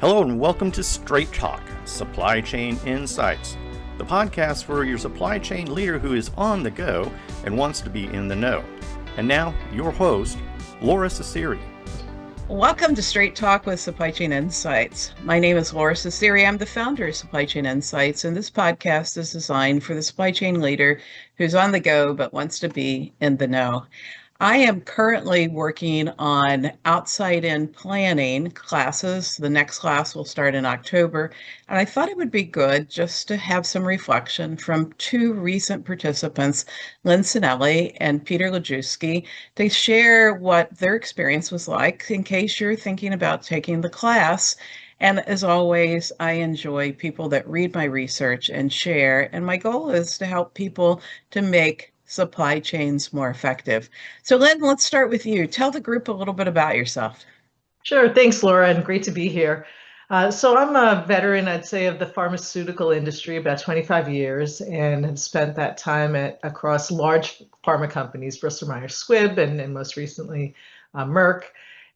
Hello and welcome to Straight Talk, Supply Chain Insights, the podcast for your supply chain leader who is on the go and wants to be in the know. And now, your host, Laura Ciceri. Welcome to Straight Talk with Supply Chain Insights. My name is Laura Ciceri. I'm the founder of Supply Chain Insights, and this podcast is designed for the supply chain leader who's on the go but wants to be in the know. I am currently working on outside-in planning classes. The next class will start in October, and I thought it would be good just to have some reflection from two recent participants, Lynn Sinelli and Peter Lajewski, to share what their experience was like in case you're thinking about taking the class. And as always, I enjoy people that read my research and share, and my goal is to help people to make supply chains more effective. So Lynn, let's start with you. Tell the group a little bit about yourself. Sure. Thanks, Laura, and great to be here. So I'm a veteran, I'd say, of the pharmaceutical industry, about 25 years, and have spent that time across large pharma companies, Bristol Myers Squibb, and most recently Merck.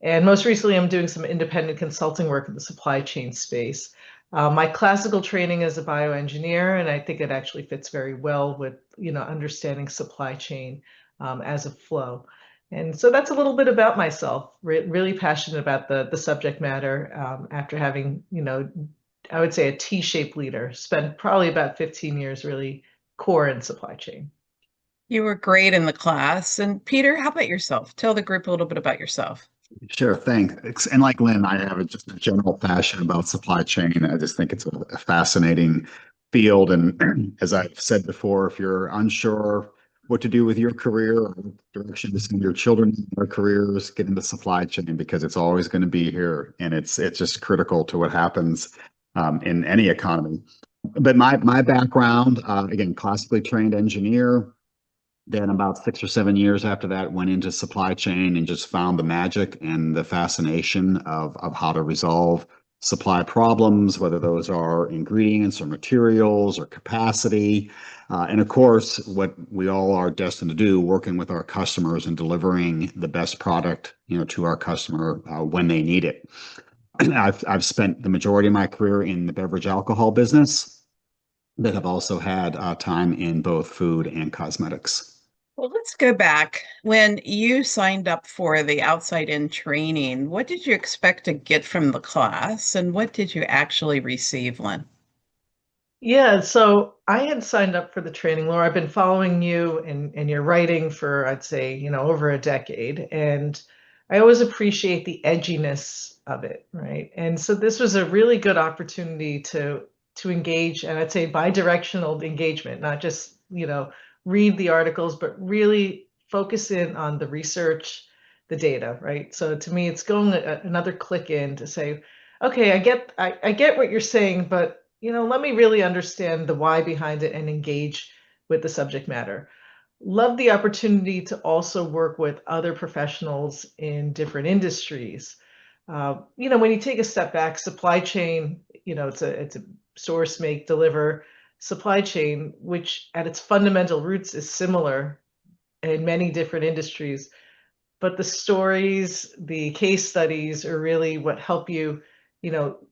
And most recently, I'm doing some independent consulting work in the supply chain space. My classical training is a bioengineer, and I think it actually fits very well with, understanding supply chain as a flow. And so that's a little bit about myself. Really passionate about the subject matter after having, I would say a T-shaped leader. Spent probably about 15 years really core in supply chain. You were great in the class. And Peter, how about yourself? Tell the group a little bit about yourself. Sure, thanks. And like Lynn, I have just a general passion about supply chain. I just think it's a fascinating field. And as I've said before, if you're unsure what to do with your career or what direction to send your children in their careers, get into supply chain because it's always going to be here. And it's just critical to what happens in any economy. But my background, again, classically trained engineer. Then about 6 or 7 years after that, went into supply chain and just found the magic and the fascination of how to resolve supply problems, whether those are ingredients or materials or capacity. And of course, what we all are destined to do, working with our customers and delivering the best product, to our customer when they need it. I've spent the majority of my career in the beverage alcohol business, but I've also had time in both food and cosmetics. Well, let's go back. When you signed up for the outside-in training, what did you expect to get from the class, and what did you actually receive, Lynn? Yeah, so I had signed up for the training, Laura. I've been following you and your writing for, I'd say, over a decade, and I always appreciate the edginess of it, right? And so this was a really good opportunity to engage, and I'd say bi-directional engagement, not just, read the articles, but really focus in on the research, the data, right? So to me, it's going another click in to say, okay, I get what you're saying, but let me really understand the why behind it and engage with the subject matter. Love the opportunity to also work with other professionals in different industries. When you take a step back, supply chain, it's a source, make, deliver supply chain, which at its fundamental roots is similar in many different industries. But the stories, the case studies are really what help you,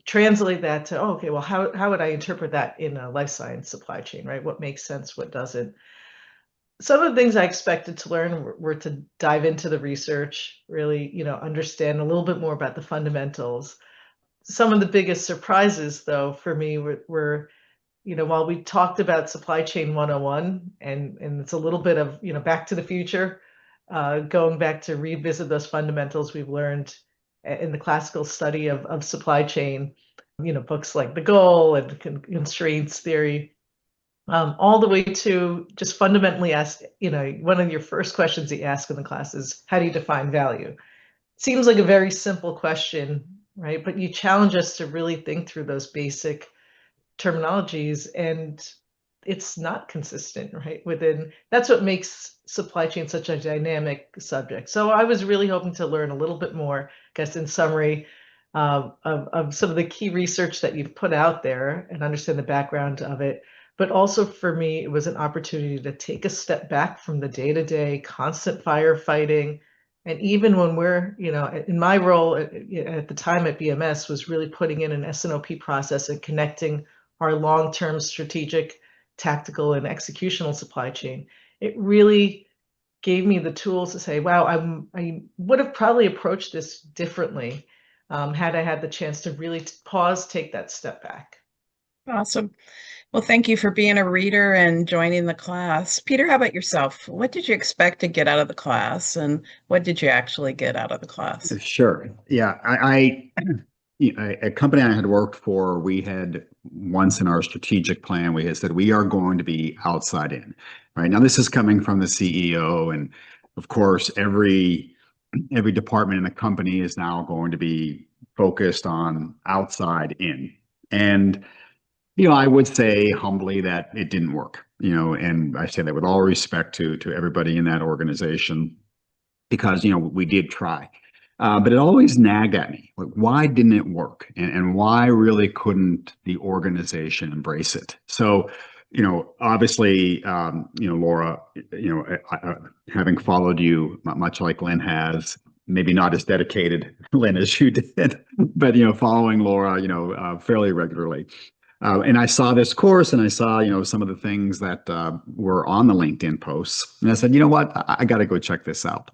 translate that to, okay, well, how would I interpret that in a life science supply chain, right? What makes sense, what doesn't? Some of the things I expected to learn were to dive into the research, really, understand a little bit more about the fundamentals. Some of the biggest surprises, though, for me were while we talked about supply chain 101, and it's a little bit of, back to the future, going back to revisit those fundamentals we've learned in the classical study of supply chain, books like The Goal and Constraints Theory, all the way to just fundamentally ask, one of your first questions you ask in the class is, how do you define value? Seems like a very simple question, right? But you challenge us to really think through those basic terminologies, and it's not consistent, right? That's what makes supply chain such a dynamic subject. So I was really hoping to learn a little bit more, I guess, in summary, of some of the key research that you've put out there and understand the background of it. But also for me, it was an opportunity to take a step back from the day-to-day constant firefighting And even when we're, in my role at the time at BMS was really putting in an S&OP process and connecting our long-term strategic, tactical, and executional supply chain. It really gave me the tools to say, wow, I would have probably approached this differently had I had the chance to really pause, take that step back. Awesome. Well, thank you for being a reader and joining the class. Peter, how about yourself? What did you expect to get out of the class, and what did you actually get out of the class? Sure. Yeah. A company I had worked for, we had once in our strategic plan, we had said we are going to be outside in. Right now, this is coming from the CEO, and of course, every department in the company is now going to be focused on outside in. And I would say humbly that it didn't work. And I say that with all respect to everybody in that organization, because we did try. But it always nagged at me. Like, why didn't it work? And why really couldn't the organization embrace it? So, obviously, Laura, having followed you much like Lynn has, maybe not as dedicated, Lynn, as you did, but, following Laura, fairly regularly. And I saw this course and I saw, some of the things that were on the LinkedIn posts. And I said, you know what? I got to go check this out.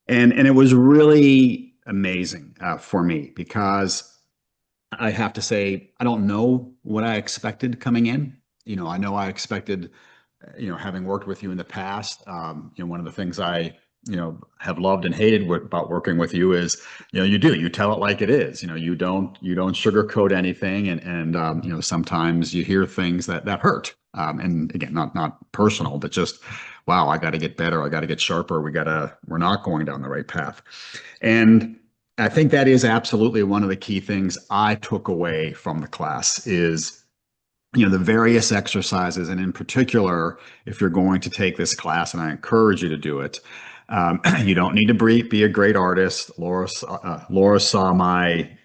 And it was really amazing for me, because I have to say, I don't know what I expected coming in. I know I expected, having worked with you in the past, one of the things I, have loved and hated about working with you is, you tell it like it is. You don't sugarcoat anything, and sometimes you hear things that hurt. And again, not personal, but just, wow, I got to get better. I got to get sharper. We're not going down the right path. And I think that is absolutely one of the key things I took away from the class is, the various exercises. And in particular, if you're going to take this class, and I encourage you to do it, you don't need to be a great artist. Laura saw my,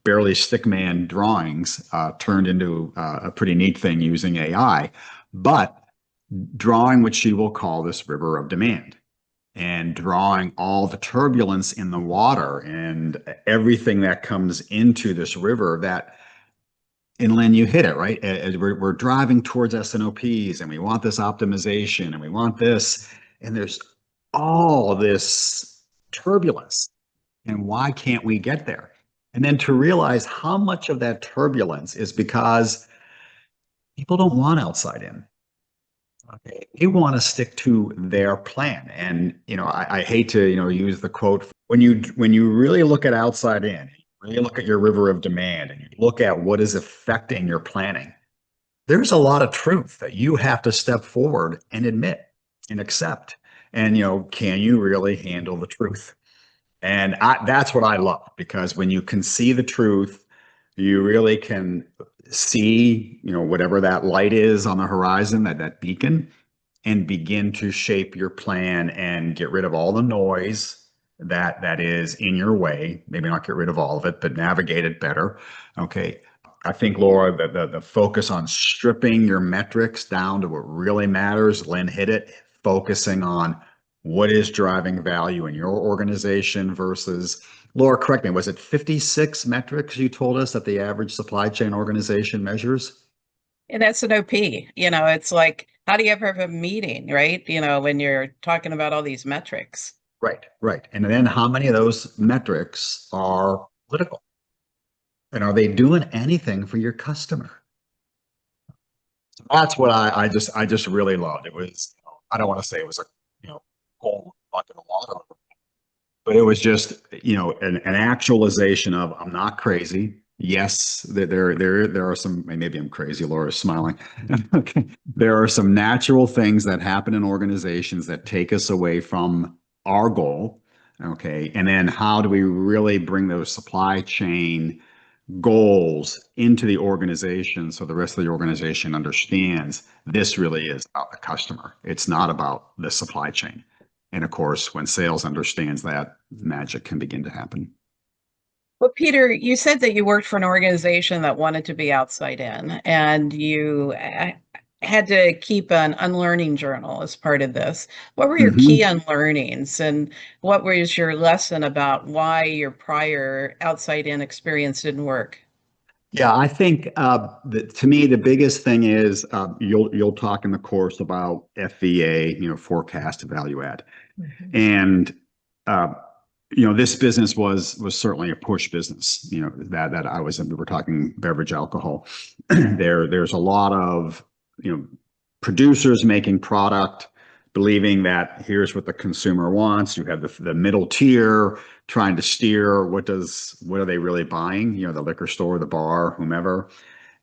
barely stickman drawings turned into a pretty neat thing using AI, but drawing what she will call this river of demand, and drawing all the turbulence in the water and everything that comes into this river that, and Lynn, you hit it, right? As we're driving towards S&OPs, and we want this optimization, and we want this, and there's all this turbulence. And why can't we get there? And then to realize how much of that turbulence is because people don't want outside in. Okay. They want to stick to their plan. And, I hate to, use the quote, when you really look at outside in, really look at your river of demand, and you look at what is affecting your planning, there's a lot of truth that you have to step forward and admit and accept. And, can you really handle the truth? And that's what I love, because when you can see the truth, you really can see, whatever that light is on the horizon, that beacon, and begin to shape your plan and get rid of all the noise that is in your way. Maybe not get rid of all of it, but navigate it better. Okay. I think, Laura, the focus on stripping your metrics down to what really matters, Lynn hit it, focusing on what is driving value in your organization versus, Laura, correct me, was it 56 metrics you told us that the average supply chain organization measures? And S&OP, it's like, how do you ever have a meeting, right? When you're talking about all these metrics. Right. And then how many of those metrics are political? And are they doing anything for your customer? That's what I just really loved. It was, I don't want to say it was a, whole bucket of water, but it was just, an actualization of, I'm not crazy. Yes, there are some, maybe I'm crazy, Laura's smiling. Okay. There are some natural things that happen in organizations that take us away from our goal. Okay. And then how do we really bring those supply chain goals into the organization so the rest of the organization understands this really is about the customer. It's not about the supply chain. And of course, when sales understands that, magic can begin to happen. Well, Peter, you said that you worked for an organization that wanted to be outside in, and had to keep an unlearning journal as part of this. What were your key Mhm. unlearnings, and what was your lesson about why your prior outside in experience didn't work? Yeah, I think that to me the biggest thing is you'll talk in the course about FVA, forecast value add, Mhm. and uh, this business was certainly a push business. That I was in. We were talking beverage alcohol. There's a lot of producers making product, believing that here's what the consumer wants. You have the middle tier trying to steer what are they really buying? The liquor store, the bar, whomever.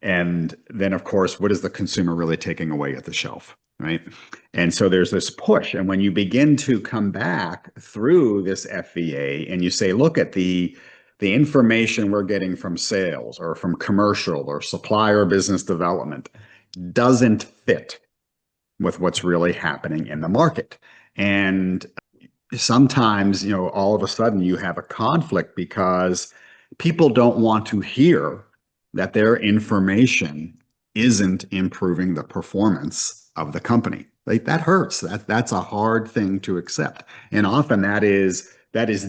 And then of course, what is the consumer really taking away at the shelf? Right. And so there's this push. And when you begin to come back through this FVA and you say, look at the information we're getting from sales or from commercial or supplier business development doesn't fit with what's really happening in the market. And sometimes, all of a sudden you have a conflict because people don't want to hear that their information isn't improving the performance of the company. Like that hurts. That's a hard thing to accept. And often that is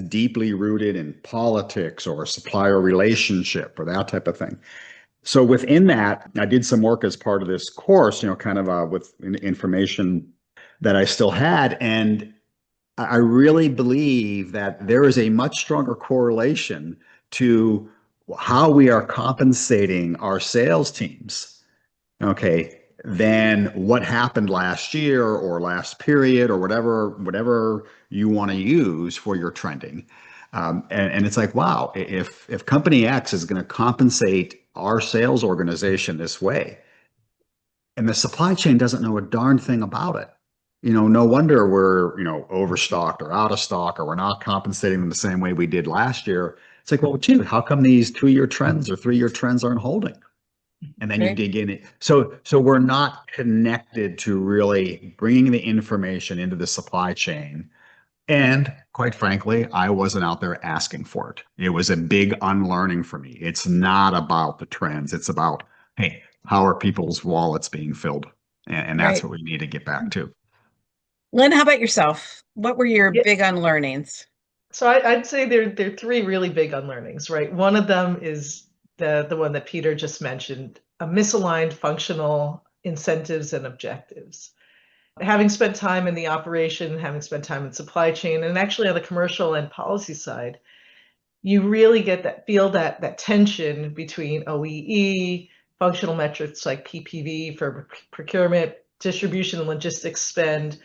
deeply rooted in politics or a supplier relationship or that type of thing. So within that, I did some work as part of this course, kind of with information that I still had. And I really believe that there is a much stronger correlation to how we are compensating our sales teams, okay, than what happened last year or last period or whatever you want to use for your trending. And it's like, wow, if company X is going to compensate our sales organization this way, and the supply chain doesn't know a darn thing about it. No wonder we're, overstocked or out of stock, or we're not compensating them the same way we did last year. It's like, well, gee, how come these 2-year trends or 3-year trends aren't holding? And then you Right. dig in it. So we're not connected to really bringing the information into the supply chain. And quite frankly, I wasn't out there asking for it. It was a big unlearning for me. It's not about the trends. It's about, hey, how are people's wallets being filled? And that's Right. what we need to get back to. Lynn, how about yourself? What were your Yeah. big unlearnings? So I'd say there are three really big unlearnings, right? One of them is the one that Peter just mentioned, a misaligned functional incentives and objectives. Having spent time in the operation, having spent time in supply chain, and actually on the commercial and policy side, you really get that tension between OEE, functional metrics like PPV for procurement, distribution and logistics spend.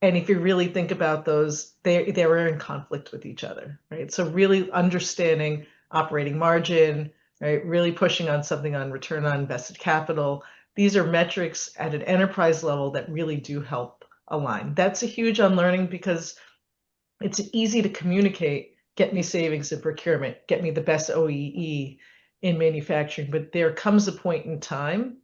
And if you really think about those, they were in conflict with each other, right? So really understanding operating margin, right? Really pushing on something on return on invested capital. These are metrics at an enterprise level that really do help align. That's a huge unlearning because it's easy to communicate, get me savings in procurement, get me the best OEE in manufacturing, but there comes a point in time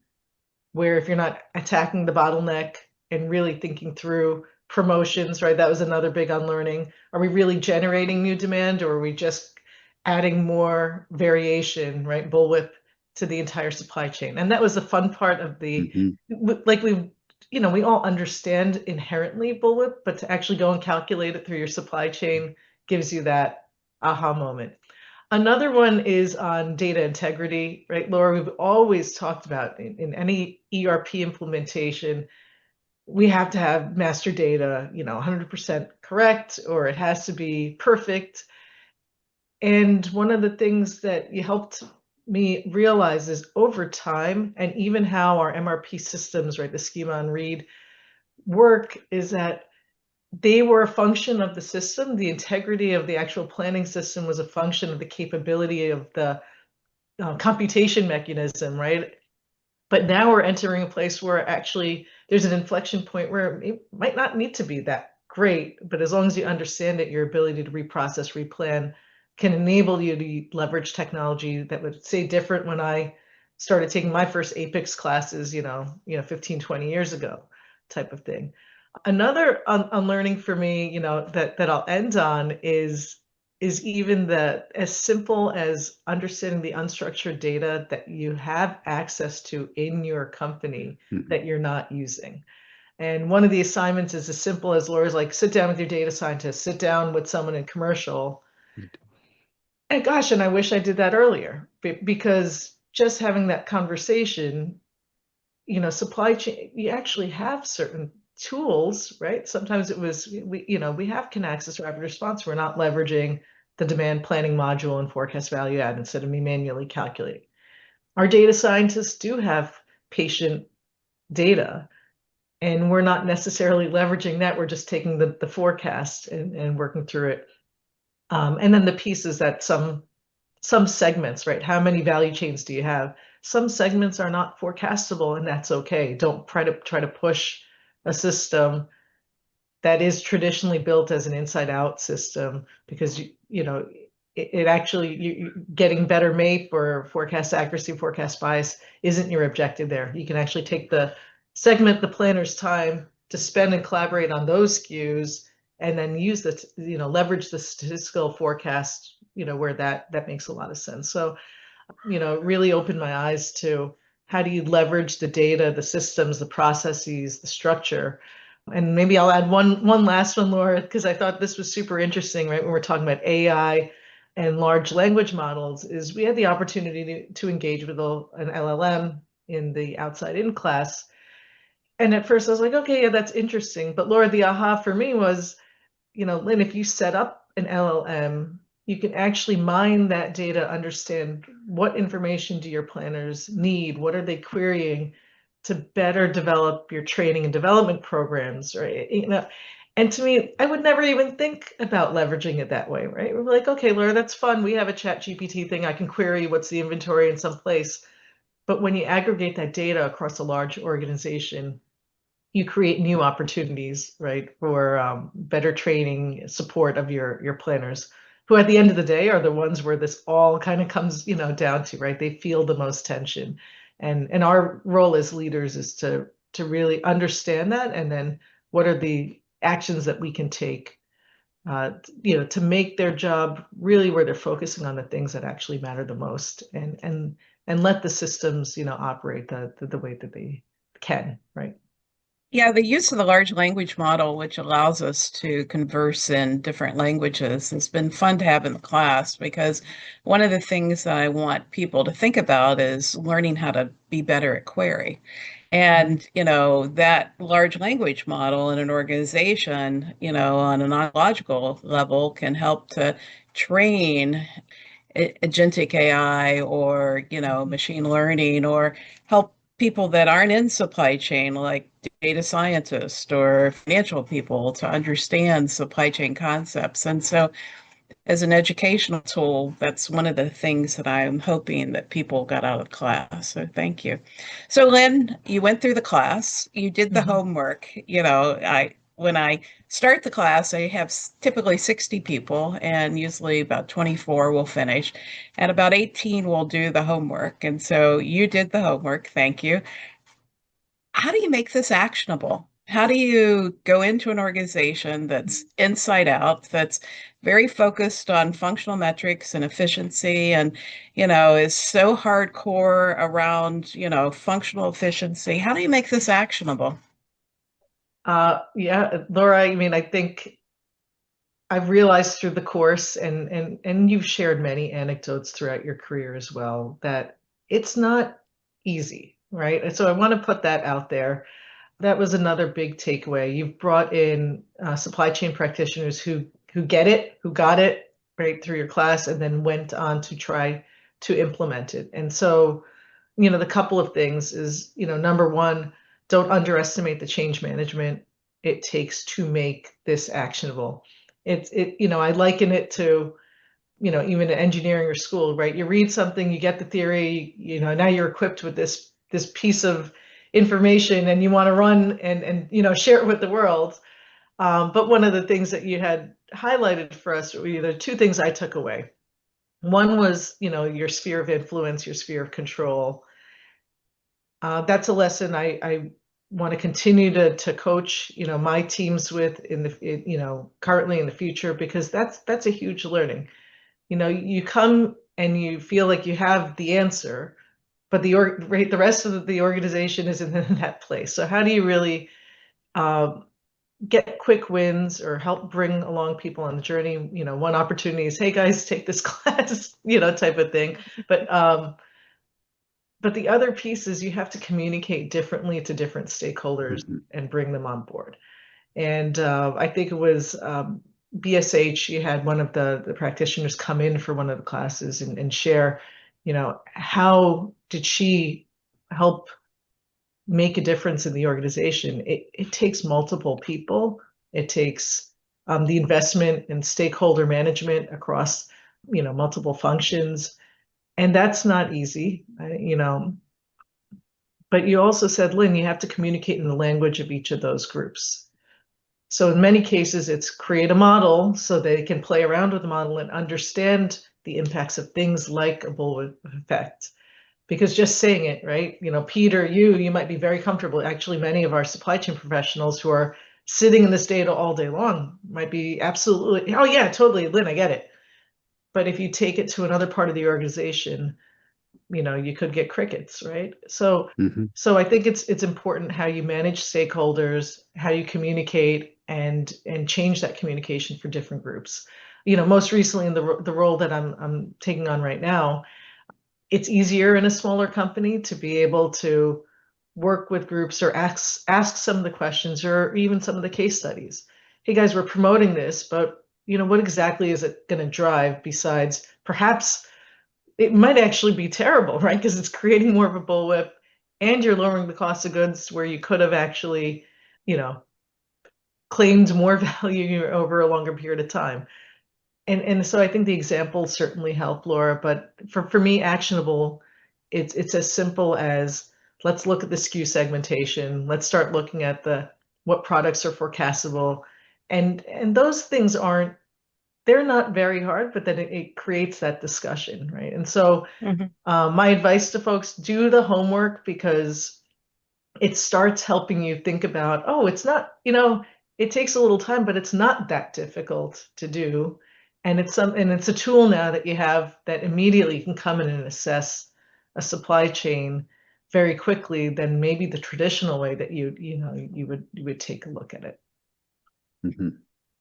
where if you're not attacking the bottleneck and really thinking through promotions, right? That was another big unlearning. Are we really generating new demand, or are we just adding more variation, right? Bullwhip to the entire supply chain. And that was the fun part of the, Mhm. like we all understand inherently bullwhip, but to actually go and calculate it through your supply chain gives you that aha moment. Another one is on data integrity, right, Laura? We've always talked about in any ERP implementation, we have to have master data, 100% correct, or it has to be perfect. And one of the things that you helped me realize is over time, and even how our MRP systems, right, the schema and read work, is that they were a function of the system. The integrity of the actual planning system was a function of the capability of the computation mechanism, right? But now we're entering a place where actually there's an inflection point where it might not need to be that great, but as long as you understand it, your ability to reprocess, replan can enable you to leverage technology that would say different when I started taking my first Apex classes, 15, 20 years ago type of thing. Another unlearning for me, that I'll end on is is even as simple as understanding the unstructured data that you have access to in your company that you're not using. And one of the assignments is as simple as Laura's like, sit down with your data scientist, sit down with someone in commercial. And gosh, and I wish I did that earlier, because just having that conversation, supply chain, you actually have certain tools, right? Sometimes it was, we have Kinaxis Rapid Response. We're not leveraging the demand planning module and forecast value add instead of me manually calculating. Our data scientists do have patient data, and we're not necessarily leveraging that. We're just taking the forecast and working through it. And then the pieces that some segments, right? How many value chains do you have? Some segments are not forecastable, and that's okay. Don't try to push a system that is traditionally built as an inside out system, because it actually, you getting better MAPE or forecast accuracy, forecast bias isn't your objective there. You can actually take segment the planner's time to spend and collaborate on those SKUs, and then use leverage the statistical forecast, where that makes a lot of sense. So, it really opened my eyes to how do you leverage the data, the systems, the processes, the structure. And maybe I'll add one last one, Laura, because I thought this was super interesting, right? When we're talking about AI and large language models, is we had the opportunity to engage with an LLM in the outside in class. And at first I was like, okay, yeah, that's interesting. But Laura, the aha for me was, Lynn, if you set up an LLM, you can actually mine that data, understand what information do your planners need, what are they querying to better develop your training and development programs, right? And to me, I would never even think about leveraging it that way, right? We're like, okay, Laura, that's fun. We have a ChatGPT thing. I can query what's the inventory in some place. But when you aggregate that data across a large organization, you create new opportunities, right, for better training, support of your planners, who at the end of the day are the ones where this all kind of comes, down to, right? They feel the most tension, and our role as leaders is to really understand that, and then what are the actions that we can take, to make their job really where they're focusing on the things that actually matter the most, and let the systems, operate the way that they can, right? Yeah, the use of the large language model, which allows us to converse in different languages, has been fun to have in the class, because one of the things that I want people to think about is learning how to be better at query. And, that large language model in an organization, on an ontological level, can help to train agentic AI, or, machine learning, or help people that aren't in supply chain, like data scientists or financial people, to understand supply chain concepts. And so as an educational tool, that's one of the things that I'm hoping that people got out of class. So thank you. So Lynn, you went through the class, you did the homework. When I start the class, I have typically 60 people, and usually about 24 will finish, and about 18 will do the homework. And so you did the homework. Thank you. How do you make this actionable? How do you go into an organization that's inside out, that's very focused on functional metrics and efficiency, and, is so hardcore around, functional efficiency? How do you make this actionable? Yeah, Laura, I mean, I think I've realized through the course, and you've shared many anecdotes throughout your career as well, that it's not easy, right? And so I want to put that out there. That was another big takeaway. You've brought in supply chain practitioners who get it, who got it right through your class, and then went on to try to implement it. And so, the couple of things is, number one, don't underestimate the change management it takes to make this actionable. I liken it to, even engineering or school, right? You read something, you get the theory, now you're equipped with this piece of information, and you want to run and share it with the world. But one of the things that you had highlighted for us were the two things I took away. One was, your sphere of influence, your sphere of control. That's a lesson I want to continue to coach, my teams with currently in the future, because that's a huge learning. You come and you feel like you have the answer, but the rest of the organization isn't in that place. So how do you really get quick wins or help bring along people on the journey? One opportunity is, hey guys, take this class, type of thing. But the other piece is you have to communicate differently to different stakeholders and bring them on board. And I think it was BSH, you had one of the practitioners come in for one of the classes and share, how did she help make a difference in the organization? It takes multiple people. It takes the investment and stakeholder management across, multiple functions. And that's not easy, but you also said, Lynn, you have to communicate in the language of each of those groups. So in many cases, it's create a model so they can play around with the model and understand the impacts of things like a bullwhip effect. Because just saying it, right? Peter, you might be very comfortable. Actually, many of our supply chain professionals who are sitting in this data all day long might be absolutely, oh yeah, totally, Lynn, I get it. But if you take it to another part of the organization, you could get crickets, right? So, so I think it's important how you manage stakeholders, how you communicate, and change that communication for different groups. Most recently in the role that I'm taking on right now, it's easier in a smaller company to be able to work with groups or ask some of the questions or even some of the case studies. Hey guys, we're promoting this, but what exactly is it going to drive besides perhaps it might actually be terrible, right? Because it's creating more of a bullwhip and you're lowering the cost of goods where you could have actually, claimed more value over a longer period of time. And so I think the examples certainly help, Laura, but for me, actionable, it's as simple as let's look at the SKU segmentation. Let's start looking at what products are forecastable. And those things they're not very hard, but then it creates that discussion, right? And so my advice to folks, do the homework, because it starts helping you think about, oh, it's not, it takes a little time, but it's not that difficult to do. And it's a tool now that you have that immediately can come in and assess a supply chain very quickly than maybe the traditional way that you would take a look at it.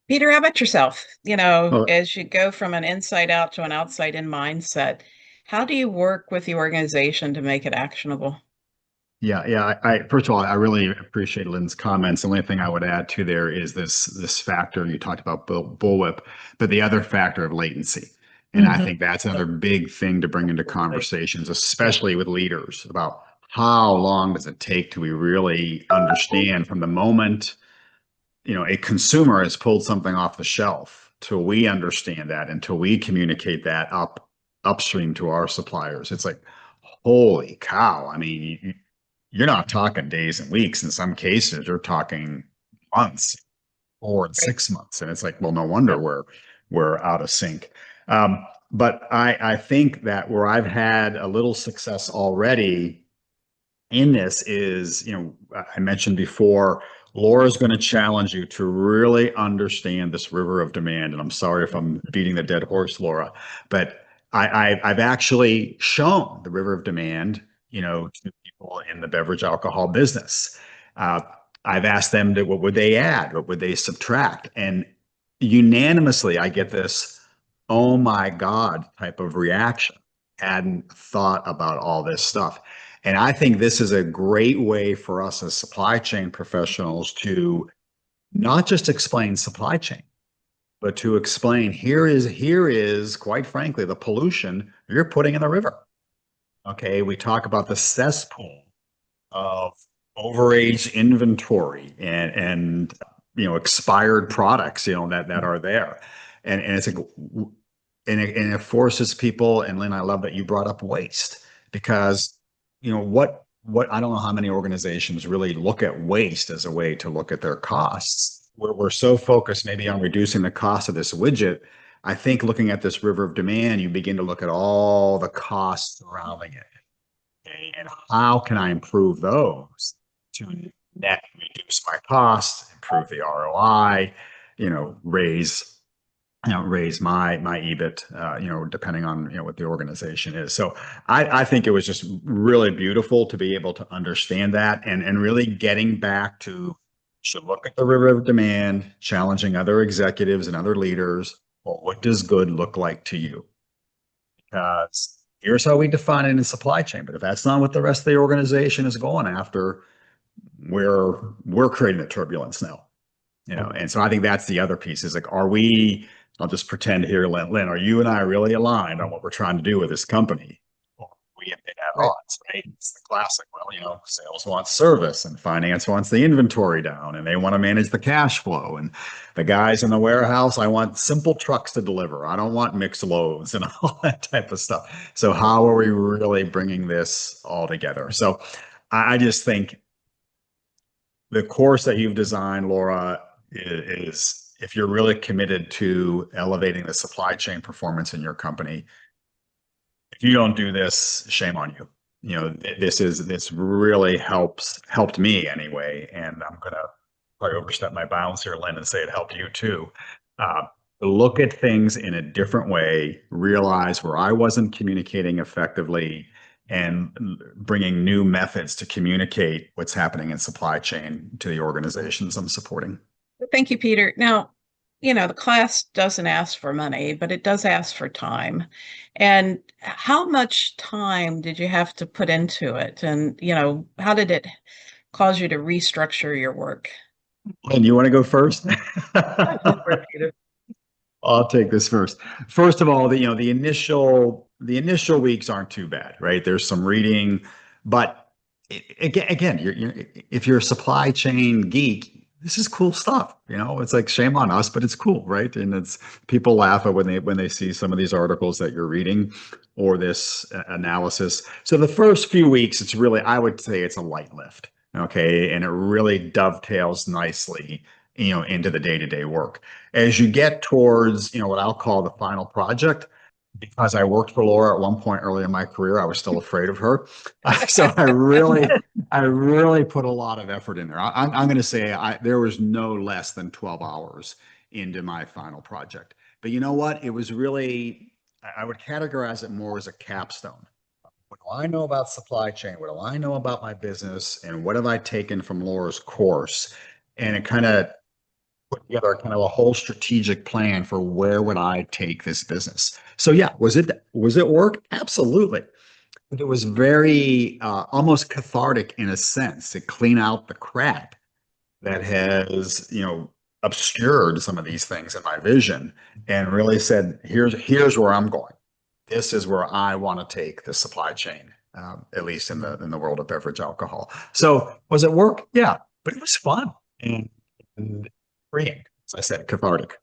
Peter, how about yourself? As you go from an inside out to an outside in mindset, how do you work with the organization to make it actionable? Yeah. I first of all, I really appreciate Lynn's comments. The only thing I would add to there is this factor you talked about, bullwhip, but the other factor of latency. And I think that's another big thing to bring into conversations, especially with leaders, about how long does it take till we really understand from the moment a consumer has pulled something off the shelf till we understand that, until we communicate that upstream to our suppliers. It's like, holy cow. I mean, you're not talking days and weeks. In some cases, you're talking months, 4 and 6 months. And it's like, well, no wonder we're out of sync. But I think that where I've had a little success already in this is, I mentioned before, Laura's going to challenge you to really understand this river of demand. And I'm sorry if I'm beating the dead horse, Laura, but I've actually shown the river of demand, to people in the beverage alcohol business. I've asked them what would they add? What would they subtract? And unanimously, I get this, oh my God type of reaction. Hadn't thought about all this stuff. And I think this is a great way for us as supply chain professionals to not just explain supply chain, but to explain here is quite frankly the pollution you're putting in the river. Okay, we talk about the cesspool of overage inventory and expired products that are there, and it's like, and it forces people. And Lynn, I love that you brought up waste, because what I don't know how many organizations really look at waste as a way to look at their costs. We're so focused maybe on reducing the cost of this widget. I think looking at this river of demand, you begin to look at all the costs surrounding it. And how can I improve those to net reduce my costs, improve the ROI, raise my EBIT, depending on, what the organization is. So I think it was just really beautiful to be able to understand that and really getting back to should look at the river of demand, challenging other executives and other leaders. Well, what does good look like to you? Because here's how we define it in supply chain. But if that's not what the rest of the organization is going after, we're creating the turbulence now. And so I think that's the other piece is like, I'll just pretend here, Lynn, are you and I really aligned on what we're trying to do with this company? Or we have been at odds, right? It's the classic. Well, sales wants service and finance wants the inventory down and they want to manage the cash flow. And the guys in the warehouse, I want simple trucks to deliver. I don't want mixed loads and all that type of stuff. So how are we really bringing this all together? So I just think the course that you've designed, Laura, is if you're really committed to elevating the supply chain performance in your company, if you don't do this, shame on you. This really helped me anyway. And I'm going to probably overstep my bounds here, Lynn, and say it helped you too. Look at things in a different way, realize where I wasn't communicating effectively and bringing new methods to communicate what's happening in supply chain to the organizations I'm supporting. Thank you, Peter. Now, the class doesn't ask for money, but it does ask for time. And how much time did you have to put into it? And, how did it cause you to restructure your work? Lynn, you want to go first? I'll take this first. First of all, the initial weeks aren't too bad, right? There's some reading, but again, if you're a supply chain geek, this is cool stuff. It's like shame on us, but it's cool, right? And it's people laugh at when they see some of these articles that you're reading or this analysis. So the first few weeks, it's really, I would say it's a light lift, okay, and it really dovetails nicely, into the day-to-day work. As you get towards, what I'll call the final project, because I worked for Laura at one point early in my career, I was still afraid of her. So I really put a lot of effort in there. I'm going to say there was no less than 12 hours into my final project. But you know what? It was really, I would categorize it more as a capstone. What do I know about supply chain? What do I know about my business? And what have I taken from Laura's course? And it kind of put together kind of a whole strategic plan for where would I take this business. So yeah, was it work? Absolutely. But it was very almost cathartic in a sense to clean out the crap that has, obscured some of these things in my vision and really said, here's where I'm going. This is where I want to take the supply chain, at least in the world of beverage alcohol. So was it work? Yeah, but it was fun and freeing, as I said, cathartic.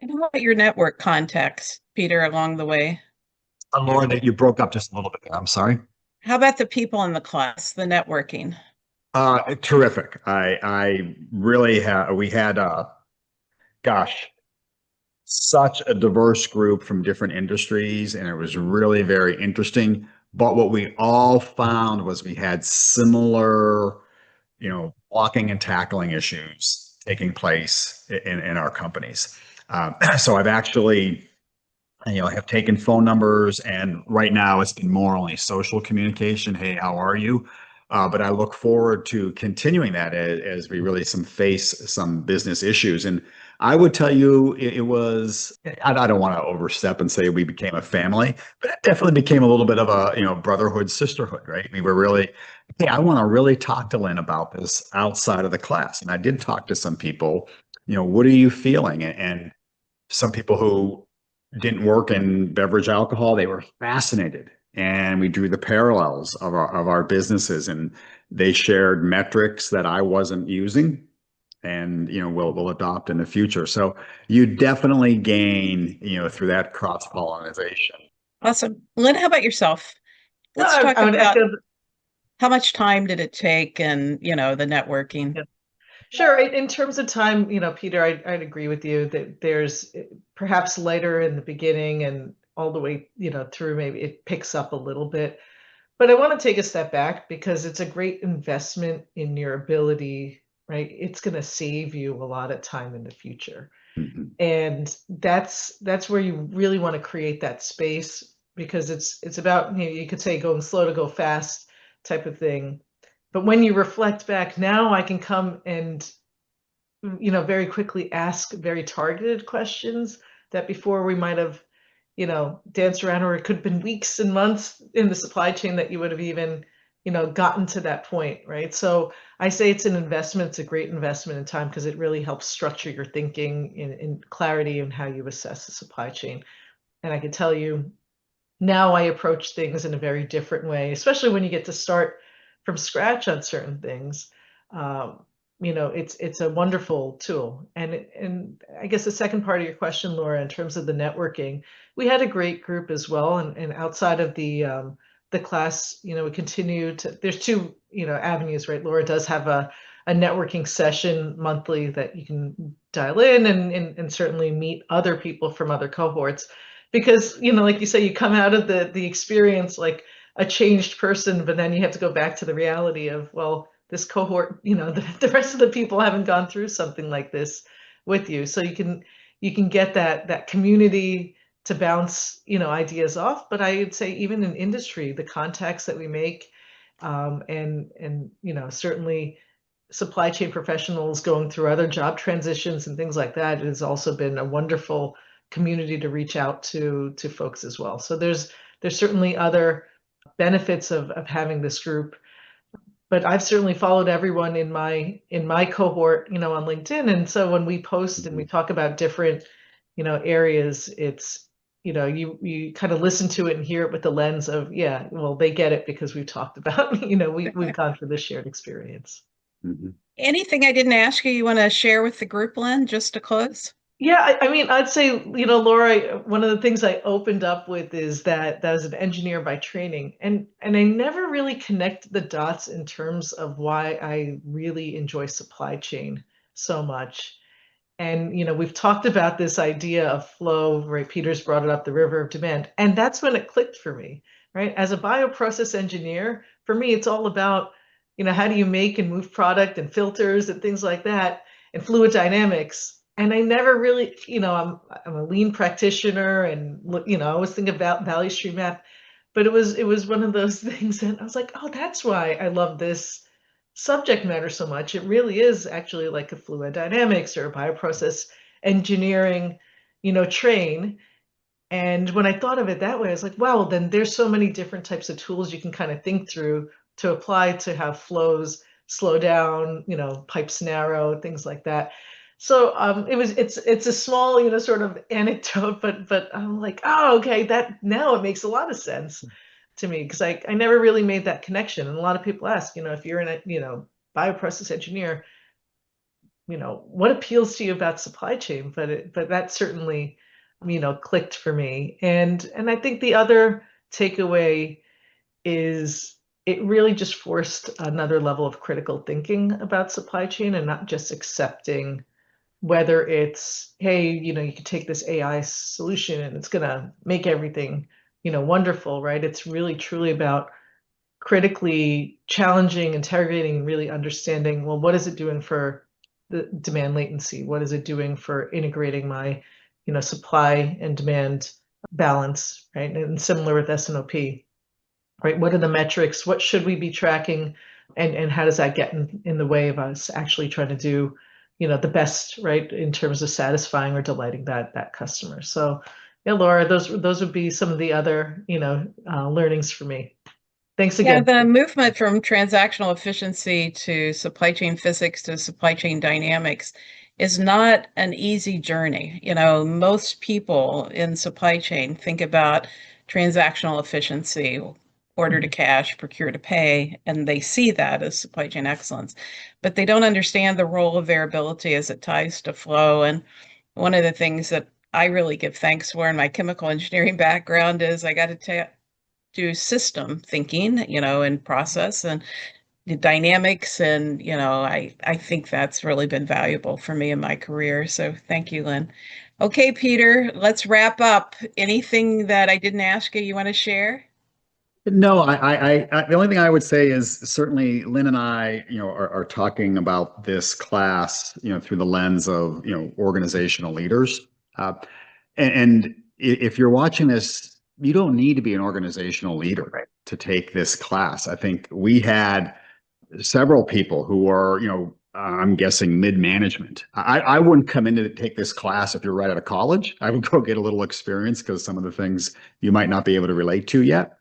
And how about your network contacts, Peter, along the way? Laura, that you broke up just a little bit there. I'm sorry. How about the people in the class, the networking? Terrific. I really we had, such a diverse group from different industries, and it was really very interesting. But what we all found was we had similar, blocking and tackling issues taking place in our companies. So I've actually, I have taken phone numbers, and right now it's been more only social communication. Hey, how are you? But I look forward to continuing that as we really face some business issues. And I would tell you it was, I don't want to overstep and say we became a family, but it definitely became a little bit of a, brotherhood, sisterhood, right? We were really, hey, I want to really talk to Lynn about this outside of the class. And I did talk to some people, what are you feeling? And some people who didn't work in beverage alcohol, they were fascinated. And we drew the parallels of our businesses, and they shared metrics that I wasn't using and, we'll adopt in the future. So you definitely gain, through that cross-pollination. Awesome. Lynn, how about yourself? Let's talk about how much time did it take and, the networking? Yeah. Sure. In terms of time, Peter, I'd agree with you that there's perhaps later in the beginning and all the way, through, maybe it picks up a little bit. But I want to take a step back because it's a great investment in your ability, right? It's going to save you a lot of time in the future. Mhm. And that's where you really want to create that space, because it's about, you could say going slow to go fast type of thing. But when you reflect back, now I can come and very quickly ask very targeted questions that before we might have danced around, or it could have been weeks and months in the supply chain that you would have even gotten to that point, right? So I say it's an investment. It's a great investment in time, because it really helps structure your thinking in clarity and how you assess the supply chain. And I can tell you, now I approach things in a very different way, especially when you get to start from scratch on certain things. Um, it's a wonderful tool. And I guess the second part of your question, Laura, in terms of the networking, we had a great group as well. And outside of the class, we continue to. There's two avenues, right? Laura does have a networking session monthly that you can dial in, and certainly meet other people from other cohorts, because like you say, you come out of the experience like a changed person, but then you have to go back to the reality of, well, this cohort, the rest of the people haven't gone through something like this with you. So you can get that community to bounce ideas off. But I would say even in industry, the contacts that we make, and certainly supply chain professionals going through other job transitions and things like that, it has also been a wonderful community to reach out to folks as well. So there's certainly other benefits of having this group. But I've certainly followed everyone in my cohort, on LinkedIn. And so when we post and we talk about different, areas, it's, you kind of listen to it and hear it with the lens of, yeah, well, they get it because we've talked about, we've gone through this shared experience. Mhm. Anything I didn't ask you want to share with the group, Lynn, just to close? Yeah, I mean, I'd say, Laura, one of the things I opened up with is that I was an engineer by training, and I never really connected the dots in terms of why I really enjoy supply chain so much. And, we've talked about this idea of flow, right? Peter's brought it up, the river of demand. And that's when it clicked for me, right? As a bioprocess engineer, for me, it's all about, how do you make and move product and filters and things like that, and fluid dynamics. And I never really, I'm a lean practitioner, and, I always think about value stream map, but it was one of those things that I was like, oh, that's why I love this subject matter so much. It really is actually like a fluid dynamics or a bioprocess engineering, train. And when I thought of it that way, I was like, wow, then there's so many different types of tools you can kind of think through to apply to have flows slow down, pipes narrow, things like that. So it's a small, sort of anecdote, but I'm like, oh, okay, that now it makes a lot of sense to me, because I never really made that connection. And a lot of people ask, if you're in a, bioprocess engineer, what appeals to you about supply chain? But that certainly, clicked for me. And I think the other takeaway is it really just forced another level of critical thinking about supply chain, and not just accepting whether it's, hey, you can take this AI solution and it's going to make everything, wonderful, right? It's really truly about critically challenging, interrogating, and really understanding, well, what is it doing for the demand latency? What is it doing for integrating my, supply and demand balance, right? And similar with S&OP, right? What are the metrics? What should we be tracking? And how does that get in the way of us actually trying to do, the best, right, in terms of satisfying or delighting that customer? So, yeah, Laura, those would be some of the other, learnings for me. Thanks Yeah, again. the movement from transactional efficiency to supply chain physics to supply chain dynamics is not an easy journey. Most people in supply chain think about transactional efficiency, order to cash, procure to pay, and they see that as supply chain excellence, but they don't understand the role of variability as it ties to flow. And one of the things that I really give thanks for in my chemical engineering background is I got to do system thinking, and process and the dynamics. And, I think that's really been valuable for me in my career. So thank you, Lynn. Okay, Peter, let's wrap up. Anything that I didn't ask you want to share? No, the only thing I would say is certainly Lynn and I, are talking about this class, through the lens of, organizational leaders. And if you're watching this, you don't need to be an organizational leader to take this class. I think we had several people who are, I'm guessing mid-management. I wouldn't come in to take this class if you're right out of college. I would go get a little experience because some of the things you might not be able to relate to yet.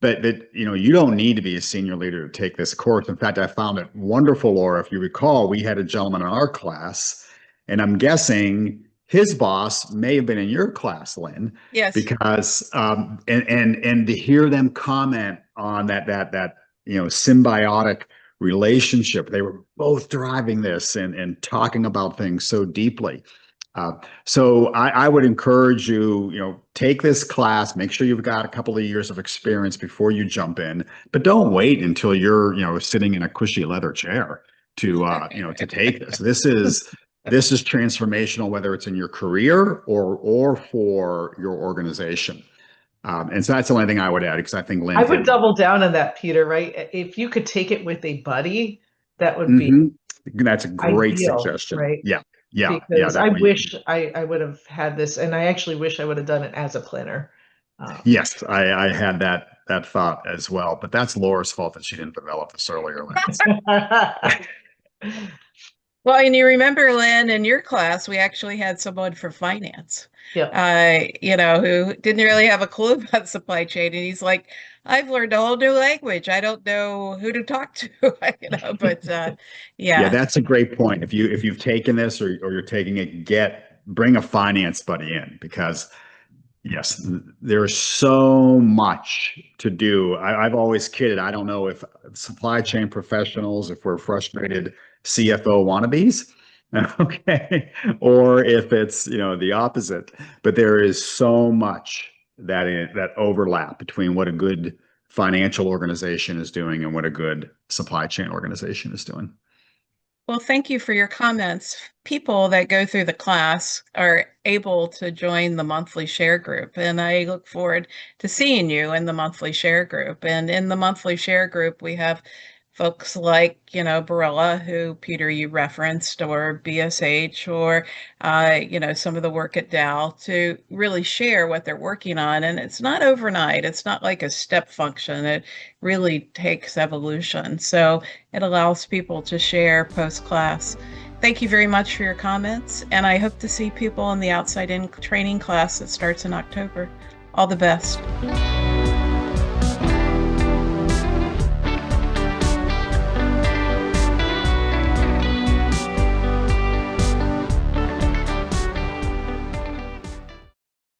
But you don't need to be a senior leader to take this course. In fact, I found it wonderful, Laura. If you recall, we had a gentleman in our class, and I'm guessing his boss may have been in your class, Lynn. Yes. Because and to hear them comment on that symbiotic relationship, they were both driving this and talking about things so deeply. So I would encourage you, take this class, make sure you've got a couple of years of experience before you jump in, but don't wait until you're, sitting in a cushy leather chair to take this. This is transformational, whether it's in your career or for your organization. And so that's the only thing I would add, because I think Lynn, I would double down on that, Peter, right? If you could take it with a buddy, that would be that's a great ideal, suggestion. right? Yeah. Because I wish I would have had this, and I actually wish I would have done it as a planner. Yes, I had that thought as well, but that's Laura's fault that she didn't develop this earlier. Well, and you remember, Lynn, in your class, we actually had someone for finance, who didn't really have a clue about supply chain. And he's like, I've learned a whole new language. I don't know who to talk to, but Yeah, that's a great point. If you've taken this or you're taking it, bring a finance buddy in, because yes, there's so much to do. I've always kidded. I don't know if supply chain professionals, if we're frustrated CFO wannabes, okay, or if it's the opposite. But there is so much that overlap between what a good financial organization is doing and what a good supply chain organization is doing. Well, thank you for your comments. People that go through the class are able to join the monthly share group, and I look forward to seeing you in the monthly share group. And in the monthly share group, we have folks like, Barilla, who Peter, you referenced, or BSH, or, some of the work at Dow, to really share what they're working on. And it's not overnight. It's not like a step function. It really takes evolution. So it allows people to share post-class. Thank you very much for your comments. And I hope to see people in the Outside In training class that starts in October. All the best.